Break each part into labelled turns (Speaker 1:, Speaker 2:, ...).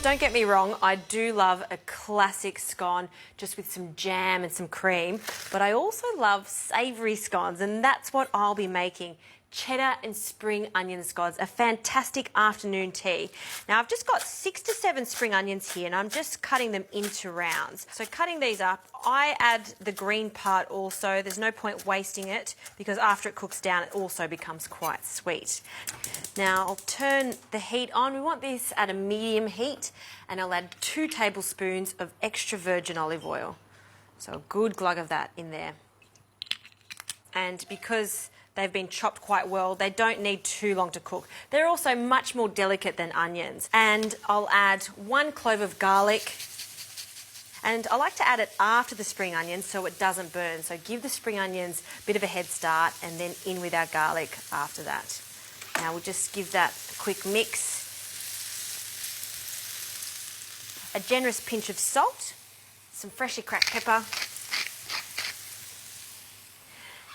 Speaker 1: Don't get me wrong, I do love a classic scone just with some jam and some cream, but I also love savoury scones, and that's what I'll be making. Cheddar and spring onion scones, a fantastic afternoon tea. Now I've just got 6 to 7 spring onions here and I'm just cutting them into rounds. So cutting these up, I add the green part also. There's no point wasting it because after it cooks down it also becomes quite sweet. Now I'll turn the heat on. We want this at a medium heat and I'll add 2 tablespoons of extra virgin olive oil. So a good glug of that in there. And because they've been chopped quite well, they don't need too long to cook. They're also much more delicate than onions. And I'll add 1 clove of garlic. And I like to add it after the spring onions so it doesn't burn. So give the spring onions a bit of a head start and then in with our garlic after that. Now we'll just give that a quick mix. A generous pinch of salt, some freshly cracked pepper.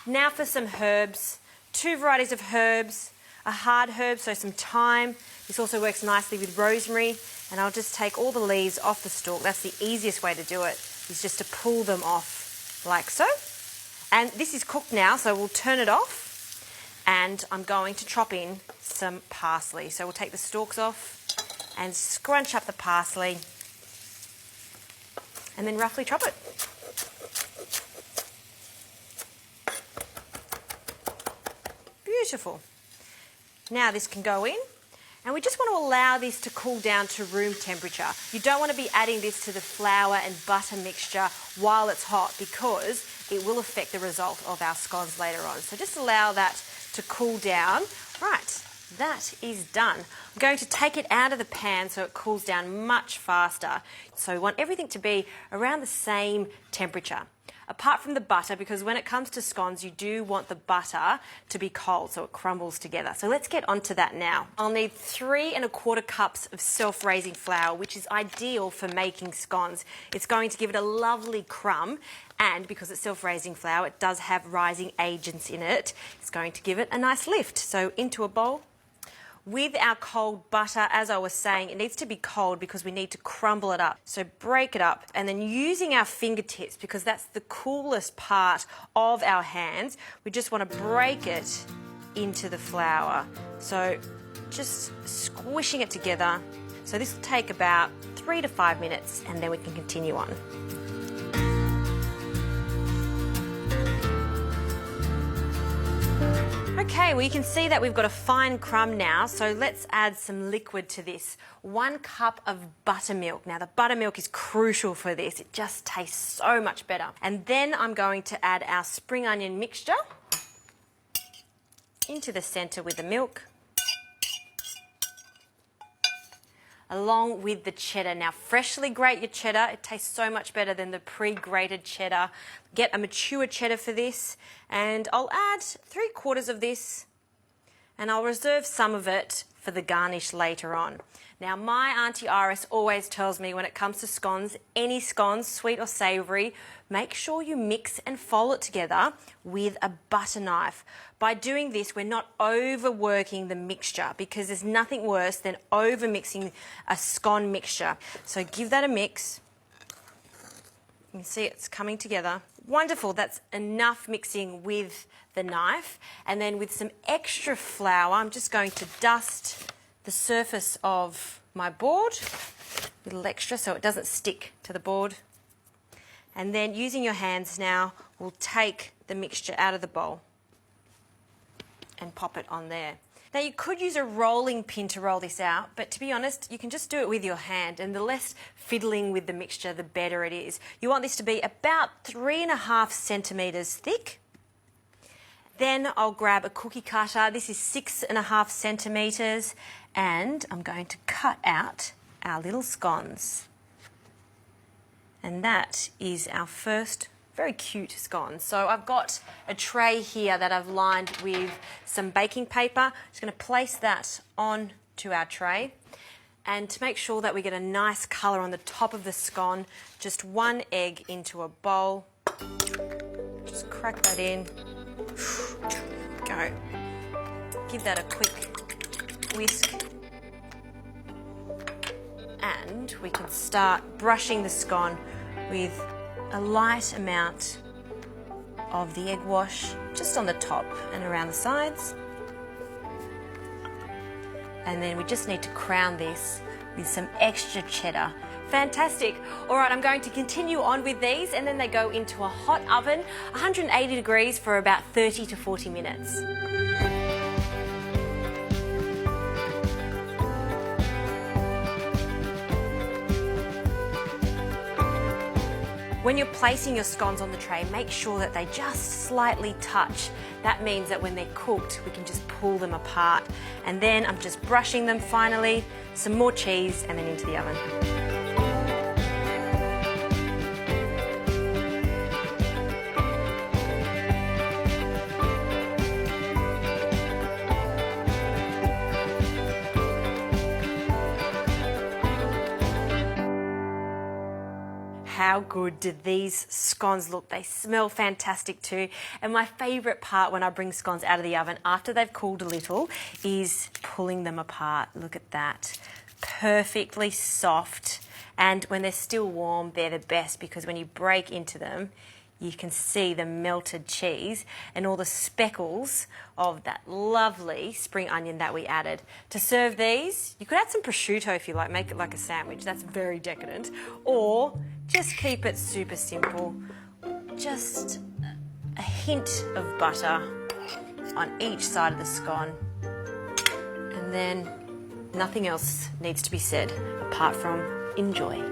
Speaker 1: Now for some herbs, 2 varieties of herbs, a hard herb, so some thyme. This also works nicely with rosemary. And I'll just take all the leaves off the stalk. That's the easiest way to do it, is just to pull them off like so. And this is cooked now, so we'll turn it off. And I'm going to chop in some parsley. So we'll take the stalks off and scrunch up the parsley and then roughly chop it. Beautiful. Now this can go in and we just want to allow this to cool down to room temperature. You don't want to be adding this to the flour and butter mixture while it's hot because it will affect the result of our scones later on. So just allow that to cool down. Right, that is done. I'm going to take it out of the pan so it cools down much faster. So we want everything to be around the same temperature. Apart from the butter, because when it comes to scones, you do want the butter to be cold so it crumbles together. So let's get onto that now. I'll need 3 1/4 cups of self-raising flour, which is ideal for making scones. It's going to give it a lovely crumb, and because it's self-raising flour, it does have rising agents in it. It's going to give it a nice lift. So into a bowl. With our cold butter, as I was saying, it needs to be cold because we need to crumble it up. So break it up and then using our fingertips, because that's the coolest part of our hands, we just want to break it into the flour. So just squishing it together. So this will take about 3 to 5 minutes and then we can continue on. Okay, well you can see that we've got a fine crumb now, so let's add some liquid to this. 1 cup of buttermilk. Now the buttermilk is crucial for this, it just tastes so much better. And then I'm going to add our spring onion mixture into the centre with the milk, along with the cheddar. Now freshly grate your cheddar, it tastes so much better than the pre-grated cheddar. Get a mature cheddar for this, and I'll add 3/4 of this and I'll reserve some of it for the garnish later on. Now my Auntie Iris always tells me when it comes to scones, any scones, sweet or savoury, make sure you mix and fold it together with a butter knife. By doing this, we're not overworking the mixture because there's nothing worse than over mixing a scone mixture. So give that a mix. You can see it's coming together. Wonderful, that's enough mixing with the knife. And then with some extra flour, I'm just going to dust the surface of my board, a little extra so it doesn't stick to the board. And then using your hands now, we'll take the mixture out of the bowl and pop it on there. Now you could use a rolling pin to roll this out, but to be honest, you can just do it with your hand, and the less fiddling with the mixture, the better it is. You want this to be about 3.5 centimetres thick. Then I'll grab a cookie cutter. This is 6.5 centimetres, and I'm going to cut out our little scones. And that is our first very cute scone. So I've got a tray here that I've lined with some baking paper. Just going to place that on to our tray. And to make sure that we get a nice colour on the top of the scone, just 1 egg into a bowl. Just crack that in. Go. Give that a quick whisk. And we can start brushing the scone with a light amount of the egg wash just on the top and around the sides. And then we just need to crown this with some extra cheddar. Fantastic. All right, I'm going to continue on with these, and then they go into a hot oven, 180 degrees for about 30 to 40 minutes. When you're placing your scones on the tray, make sure that they just slightly touch. That means that when they're cooked, we can just pull them apart. And then I'm just brushing them finally, some more cheese, and then into the oven. How good do these scones look? They smell fantastic too. And my favourite part when I bring scones out of the oven after they've cooled a little is pulling them apart. Look at that. Perfectly soft. And when they're still warm, they're the best, because when you break into them, you can see the melted cheese and all the speckles of that lovely spring onion that we added. To serve these, you could add some prosciutto if you like, make it like a sandwich. That's very decadent. Or just keep it super simple. Just a hint of butter on each side of the scone. And then nothing else needs to be said apart from enjoy.